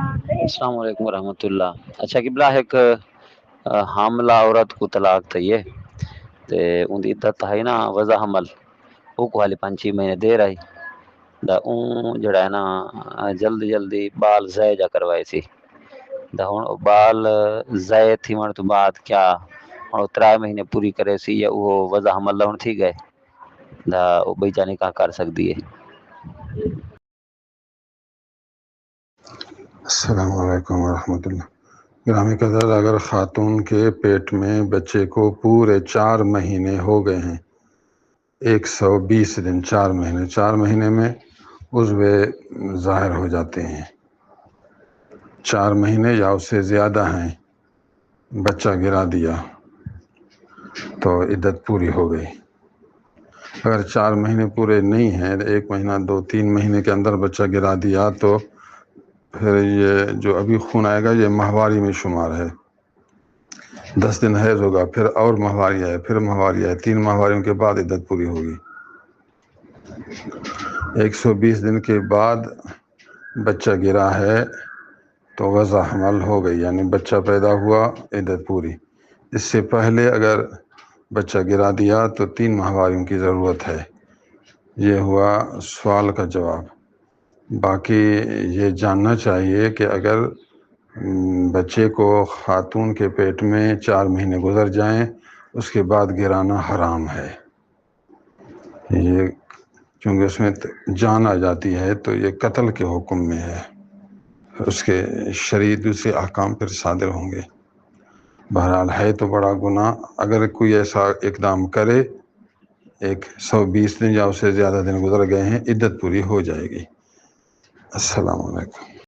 السلام علیکم ورحمۃ اللہ. اچھا قبلہ ایک حاملہ عورت کو طلاق تھئی ہے تے ان دی عدت ہے نا وضع حمل او کو حالی 5 مہینے دیر آئی دا اون جڑا ہے نا جلدی جلدی بال ضائع جا کروائے سی دا ہن بال ضائع تھیون تو بعد کیا ہن 3 مہینے پوری کرے سی یا وہ وضع حمل لون تھی گئے دا او بئی جا نکاح کر سکدی ہے. السلام علیکم ورحمۃ اللہ. گرامی قدر، اگر خاتون کے پیٹ میں بچے کو پورے 4 مہینے ہو گئے ہیں، 120 دن، 4 مہینے میں عضو ظاہر ہو جاتے ہیں، 4 مہینے یا اس سے زیادہ ہیں، بچہ گرا دیا تو عدت پوری ہو گئی. اگر 4 مہینے پورے نہیں ہیں، 1 مہینہ 2-3 مہینے کے اندر بچہ گرا دیا تو پھر یہ جو ابھی خون آئے گا یہ ماہواری میں شمار ہے. 10 دن حیض ہوگا، پھر اور ماہواری آئے، پھر ماہواری آئے، 3 ماہواریوں کے بعد عدت پوری ہوگی. 120 دن کے بعد بچہ گرا ہے تو وضع حمل ہو گئی، یعنی بچہ پیدا ہوا، عدت پوری. اس سے پہلے اگر بچہ گرا دیا تو 3 ماہواریوں کی ضرورت ہے. یہ ہوا سوال کا جواب. باقی یہ جاننا چاہیے کہ اگر بچے کو خاتون کے پیٹ میں 4 مہینے گزر جائیں اس کے بعد گرانا حرام ہے. یہ چونکہ اس میں جان آ جاتی ہے تو یہ قتل کے حکم میں ہے، اس کے شرعی دوسرے احکام پھر صادر ہوں گے. بہرحال ہے تو بڑا گناہ. اگر کوئی ایسا اقدام کرے، 120 دن یا اس سے زیادہ دن گزر گئے ہیں، عدت پوری ہو جائے گی. السلام علیکم.